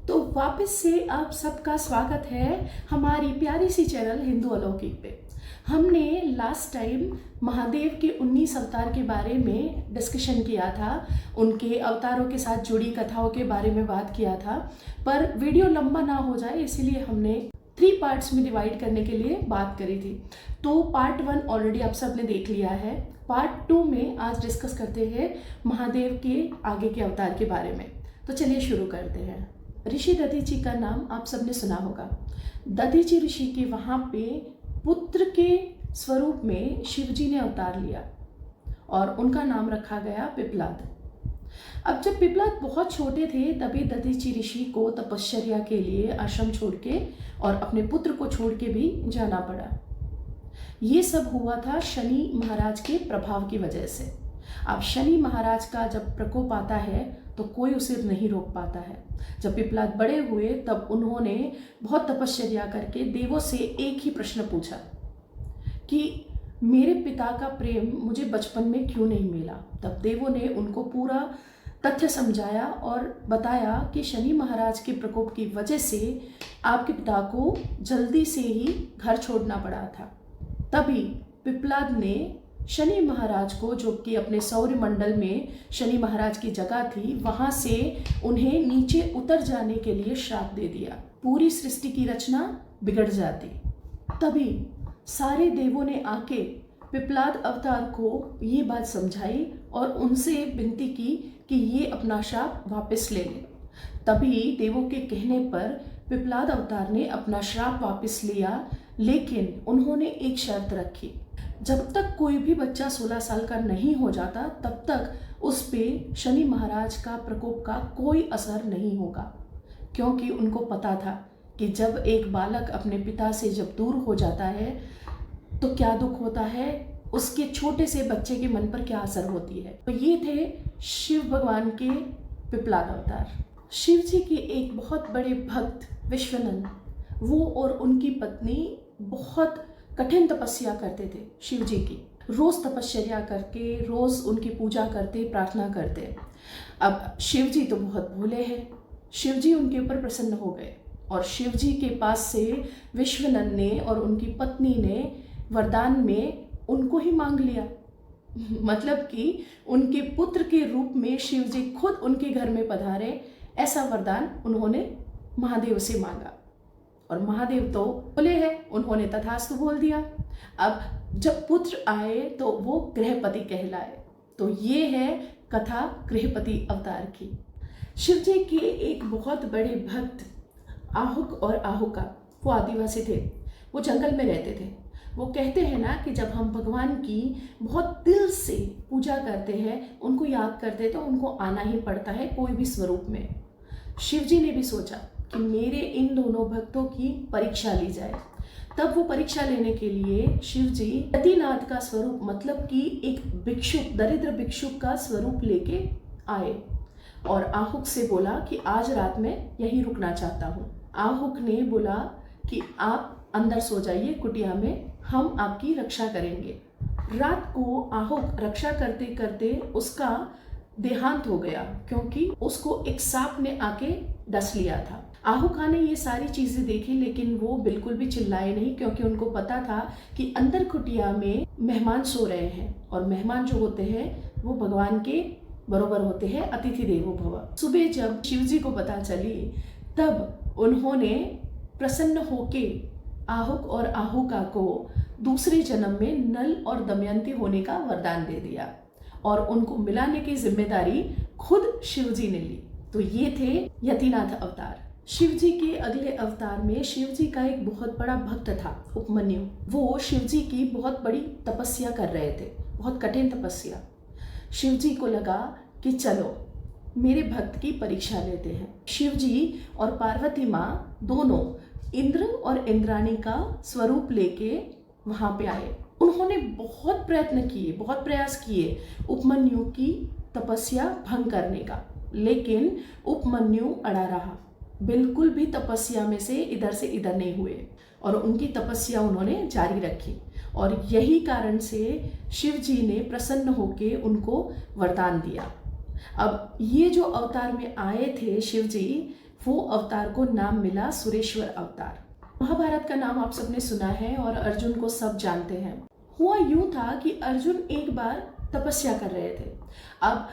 तो वापस से आप सबका स्वागत है हमारी प्यारी सी चैनल हिंदू अलौकिक पे। हमने लास्ट टाइम महादेव के 19 अवतार के बारे में डिस्कशन किया था, उनके अवतारों के साथ जुड़ी कथाओं के बारे में बात किया था, पर वीडियो लंबा ना हो जाए इसलिए हमने 3 पार्ट्स में डिवाइड करने के लिए बात करी थी। तो पार्ट 1 ऑलरेडी आप सब ने देख लिया है। पार्ट 2 में आज डिस्कस करते हैं महादेव के आगे के अवतार के बारे में। तो चलिए शुरू करते हैं। ऋषि दधीची का नाम आप सबने सुना होगा। दधीची ऋषि के वहाँ पे पुत्र के स्वरूप में शिवजी ने अवतार लिया और उनका नाम रखा गया पिपलाद। अब जब पिपलाद बहुत छोटे थे तभी दधीची ऋषि को तपश्चर्या के लिए आश्रम छोड़ के और अपने पुत्र को छोड़ के भी जाना पड़ा। ये सब हुआ था शनि महाराज के प्रभाव की वजह से। अब शनि महाराज का जब प्रकोप आता है तो कोई उसे नहीं रोक पाता है। जब पिपलाद बड़े हुए तब उन्होंने बहुत तपश्चर्या करके देवों से एक ही प्रश्न पूछा कि मेरे पिता का प्रेम मुझे बचपन में क्यों नहीं मिला। तब देवों ने उनको पूरा तथ्य समझाया और बताया कि शनि महाराज के प्रकोप की वजह से आपके पिता को जल्दी से ही घर छोड़ना पड़ा था। तभी पिपलाद ने शनि महाराज को, जो कि अपने सौर मंडल में शनि महाराज की जगह थी, वहां से उन्हें नीचे उतर जाने के लिए श्राप दे दिया। पूरी सृष्टि की रचना बिगड़ जाती। तभी सारे देवों ने आके पिपलाद अवतार को ये बात समझाई और उनसे विनती की कि ये अपना श्राप वापस ले ले। तभी देवों के कहने पर पिपलाद अवतार ने अपना श्राप वापस लिया, लेकिन उन्होंने एक शर्त रखी। जब तक कोई भी बच्चा 16 साल का नहीं हो जाता तब तक उस पे शनि महाराज का प्रकोप का कोई असर नहीं होगा, क्योंकि उनको पता था कि जब एक बालक अपने पिता से जब दूर हो जाता है तो क्या दुख होता है, उसके छोटे से बच्चे के मन पर क्या असर होती है। तो ये थे शिव भगवान के पिपलाद अवतार। शिव जी के एक बहुत बड़े भक्त विश्वनंद, वो और उनकी पत्नी बहुत कठिन तपस्या करते थे शिव जी की। रोज तपश्चर्या करके रोज उनकी पूजा करते, प्रार्थना करते। अब शिव जी तो बहुत भोले हैं। शिव जी उनके ऊपर प्रसन्न हो गए और शिव जी के पास से विश्वनंद ने और उनकी पत्नी ने वरदान में उनको ही मांग लिया। मतलब कि उनके पुत्र के रूप में शिव जी खुद उनके घर में पधारे, ऐसा वरदान उन्होंने महादेव से मांगा। और महादेव तो बोले हैं, उन्होंने तथास्तु बोल दिया। अब जब पुत्र आए तो वो गृहपति कहलाए। तो ये है कथा गृहपति अवतार की। शिव जी के एक बहुत बड़े भक्त आहुक और आहुका, वो आदिवासी थे, वो जंगल में रहते थे। वो कहते हैं ना कि जब हम भगवान की बहुत दिल से पूजा करते हैं, उनको याद करते हैं, तो उनको आना ही पड़ता है कोई भी स्वरूप में। शिव जी ने भी सोचा कि मेरे इन दोनों भक्तों की परीक्षा ली जाए। तब वो परीक्षा लेने के लिए शिव जी यतिनाथ का स्वरूप, मतलब कि एक भिक्षुक, दरिद्र भिक्षुक का स्वरूप लेके आए और आहुक से बोला कि आज रात में यहीं रुकना चाहता हूँ। आहुक ने बोला कि आप अंदर सो जाइए कुटिया में, हम आपकी रक्षा करेंगे। रात को आहुक रक्षा करते करते उसका देहांत हो गया, क्योंकि उसको एक सांप ने आके डस लिया था। आहुका ने ये सारी चीजें देखी, लेकिन वो बिल्कुल भी चिल्लाए नहीं, क्योंकि उनको पता था कि अंदर कुटिया में मेहमान सो रहे हैं और मेहमान जो होते हैं वो भगवान के बरोबर होते हैं, अतिथि देवो भव। सुबह जब शिवजी को पता चली तब उन्होंने प्रसन्न होके आहुक और आहुका को दूसरे जन्म में नल और दमयंती होने का वरदान दे दिया और उनको मिलाने की जिम्मेदारी खुद शिवजी ने ली। तो ये थे यतिनाथ अवतार। शिव जी के अगले अवतार में शिव जी का एक बहुत बड़ा भक्त था, उपमन्यु। वो शिव जी की बहुत बड़ी तपस्या कर रहे थे, बहुत कठिन तपस्या। शिव जी को लगा कि चलो मेरे भक्त की परीक्षा लेते हैं। शिव जी और पार्वती माँ दोनों इंद्र और इंद्राणी का स्वरूप लेके वहां पे आए। उन्होंने बहुत प्रयत्न किए, बहुत प्रयास किए उपमन्यु की तपस्या भंग करने का, लेकिन उपमन्यु अड़ा रहा। बिल्कुल भी तपस्या में से इधर नहीं हुए और उनकी तपस्या उन्होंने जारी रखी। और यही कारण से शिव जी ने प्रसन्न होकर उनको वरदान दिया। अब ये जो अवतार में आए थे शिव जी, वो अवतार को नाम मिला सुरेश्वर अवतार। महाभारत का नाम आप सबने सुना है और अर्जुन को सब जानते हैं। हुआ यूं था कि अर्जुन एक बार तपस्या कर रहे थे। अब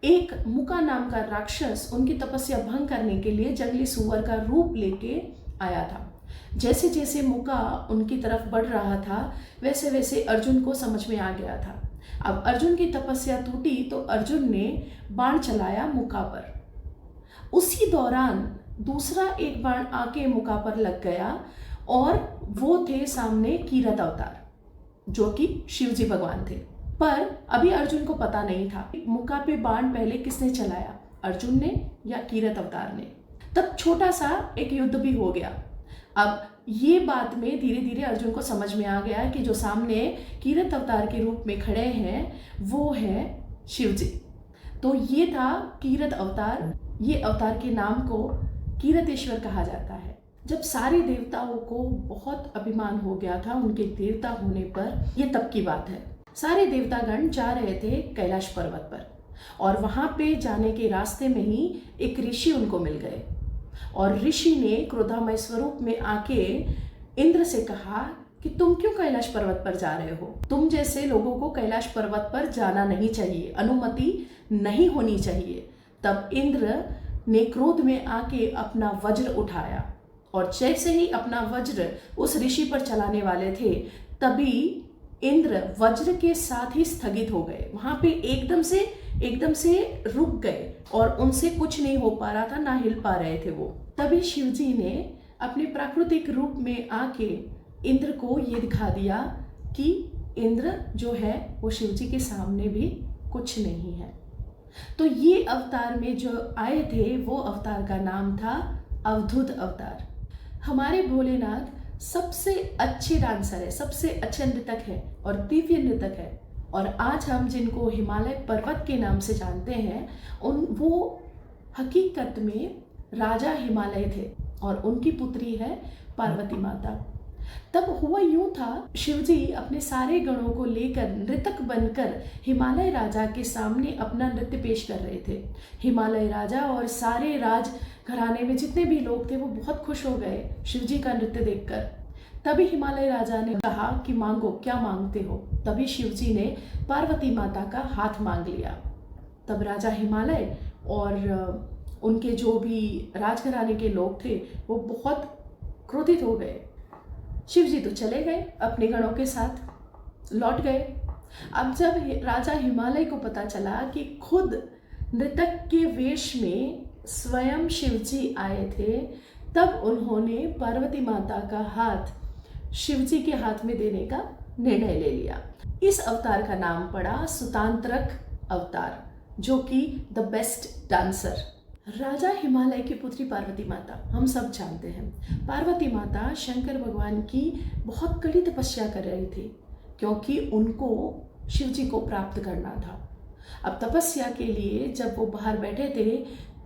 एक मुका नाम का राक्षस उनकी तपस्या भंग करने के लिए जंगली सूअर का रूप लेके आया था। जैसे जैसे मुका उनकी तरफ बढ़ रहा था वैसे वैसे अर्जुन को समझ में आ गया था। अब अर्जुन की तपस्या टूटी तो अर्जुन ने बाण चलाया मुका पर। उसी दौरान दूसरा एक बाण आके मुका पर लग गया और वो थे सामने कीरत अवतार, जो कि शिव जी भगवान थे। पर अभी अर्जुन को पता नहीं था मुका पे बाण पहले किसने चलाया, अर्जुन ने या कीरत अवतार ने। तब छोटा सा एक युद्ध भी हो गया। अब ये बात में धीरे धीरे अर्जुन को समझ में आ गया कि जो सामने कीरत अवतार के रूप में खड़े हैं वो है शिव जी। तो ये था कीरत अवतार। ये अवतार के नाम को कीरतेश्वर कहा जाता है। जब सारे देवताओं को बहुत अभिमान हो गया था उनके देवता होने पर, ये तब की बात है। सारे देवतागण जा रहे थे कैलाश पर्वत पर और वहां पे जाने के रास्ते में ही एक ऋषि उनको मिल गए और ऋषि ने क्रोधामय स्वरूप में आके इंद्र से कहा कि तुम क्यों कैलाश पर्वत पर जा रहे हो? तुम जैसे लोगों को कैलाश पर्वत पर जाना नहीं चाहिए, अनुमति नहीं होनी चाहिए। तब इंद्र ने क्रोध में आके अपना वज्र उठाया और जैसे ही अपना वज्र उस ऋषि पर चलाने वाले थे तभी इंद्र वज्र के साथ ही स्थगित हो गए। वहां पे एकदम से रुक गए और उनसे कुछ नहीं हो पा रहा था, ना हिल पा रहे थे वो। तभी शिव जी ने अपने प्राकृतिक रूप में आके इंद्र को ये दिखा दिया कि इंद्र जो है वो शिव जी के सामने भी कुछ नहीं है। तो ये अवतार में जो आए थे वो अवतार का नाम था अवधूत अवतार। हमारे भोलेनाथ सबसे अच्छे डांसर है, सबसे अच्छे नृतक है और दिव्य नृतक है। और आज हम जिनको हिमालय पर्वत के नाम से जानते हैं वो हकीकत में राजा हिमालय थे और उनकी पुत्री है पार्वती माता। तब हुआ यूं था, शिव जी अपने सारे गणों को लेकर नृतक बनकर हिमालय राजा के सामने अपना नृत्य पेश कर रहे थे। हिमालय राजा और सारे राज घराने में जितने भी लोग थे वो बहुत खुश हो गए शिव जी का नृत्य देखकर। तभी हिमालय राजा ने कहा कि मांगो, क्या मांगते हो? तभी शिव जी ने पार्वती माता का हाथ मांग लिया। तब राजा हिमालय और उनके जो भी राजघराने के लोग थे वो बहुत क्रोधित हो गए। शिव जी तो चले गए, अपने गणों के साथ लौट गए। अब जब राजा हिमालय को पता चला कि खुद नृतक के वेश में स्वयं शिव जी आए थे, तब उन्होंने पार्वती माता का हाथ शिव जी के हाथ में देने का निर्णय ले लिया। इस अवतार का नाम पड़ा सुतांत्रक अवतार, जो कि द बेस्ट डांसर। राजा हिमालय की पुत्री पार्वती माता हम सब जानते हैं। पार्वती माता शंकर भगवान की बहुत कड़ी तपस्या कर रही थी क्योंकि उनको शिव जी को प्राप्त करना था। अब तपस्या के लिए जब वो बाहर बैठे थे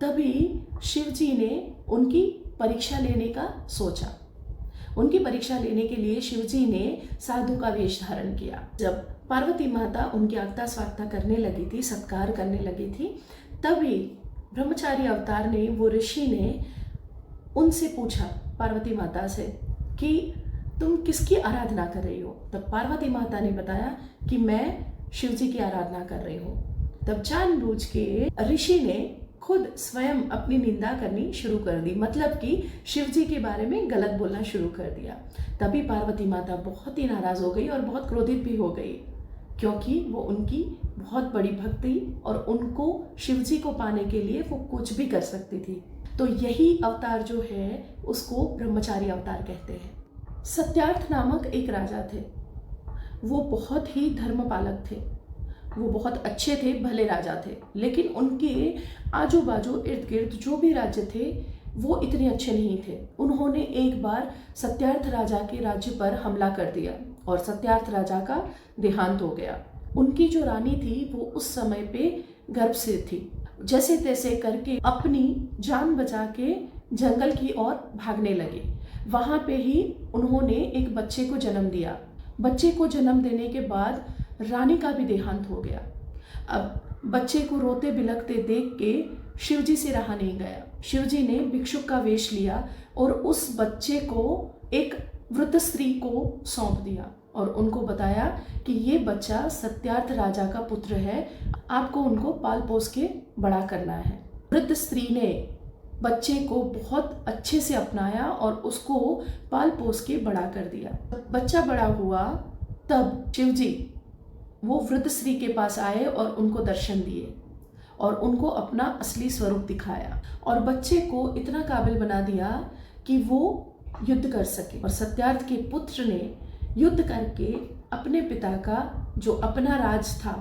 तभी शिव जी ने उनकी परीक्षा लेने का सोचा। उनकी परीक्षा लेने के लिए शिव जी ने साधु का वेश धारण किया। जब पार्वती माता उनकी आगता स्वागता करने लगी थी, सत्कार करने लगी थी, तभी ब्रह्मचारी अवतार ने, वो ऋषि ने उनसे पूछा पार्वती माता से कि तुम किसकी आराधना कर रही हो? तब पार्वती माता ने बताया कि मैं शिव जी की आराधना कर रही हूँ। तब जानबूझ के ऋषि ने खुद स्वयं अपनी निंदा करनी शुरू कर दी, मतलब कि शिव जी के बारे में गलत बोलना शुरू कर दिया। तभी पार्वती माता बहुत ही नाराज हो गई और बहुत क्रोधित भी हो गई क्योंकि वो उनकी बहुत बड़ी भक्ति और उनको शिव जी को पाने के लिए वो कुछ भी कर सकती थी। तो यही अवतार जो है उसको ब्रह्मचारी अवतार कहते हैं। सत्यार्थ नामक एक राजा थे। वो बहुत ही धर्मपालक थे, वो बहुत अच्छे थे, भले राजा थे, लेकिन उनके आजू बाजू इर्द गिर्द जो भी राज्य थे वो इतने अच्छे नहीं थे। उन्होंने एक बार सत्यार्थ राजा के राज्य पर हमला कर दिया और सत्यार्थ राजा का देहांत हो गया। उनकी जो रानी थी वो उस समय पे गर्भ से थी। जैसे तैसे करके अपनी जान बचा के जंगल की ओर भागने लगी। वहाँ पे ही उन्होंने एक बच्चे को जन्म दिया। बच्चे को जन्म देने के बाद रानी का भी देहांत हो गया। अब बच्चे को रोते बिलखते देख के शिवजी से रहा नहीं गया। शिवजी ने भिक्षुक का वेश लिया और उस बच्चे को एक वृद्ध स्त्री को सौंप दिया और उनको बताया कि ये बच्चा सत्यार्थ राजा का पुत्र है, आपको उनको पाल पोस के बड़ा करना है। वृद्ध स्त्री ने बच्चे को बहुत अच्छे से अपनाया और उसको पाल पोस के बड़ा कर दिया। बच्चा बड़ा हुआ तब शिवजी वो वृद्ध स्त्री के पास आए और उनको दर्शन दिए और उनको अपना असली स्वरूप दिखाया और बच्चे को इतना काबिल बना दिया कि वो युद्ध कर सके। और सत्यार्थ के पुत्र ने युद्ध करके अपने पिता का जो अपना राज था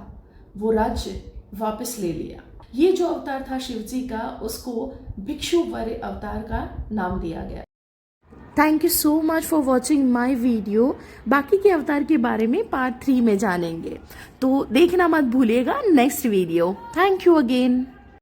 वो राज्य वापस ले लिया। ये जो अवतार था शिवजी का, उसको भिक्षु वर अवतार का नाम दिया गया। Thank you so much for watching my video. बाकी के अवतार के बारे में पार्ट 3 में जानेंगे, तो देखना मत भूलिएगा next video. Thank you again.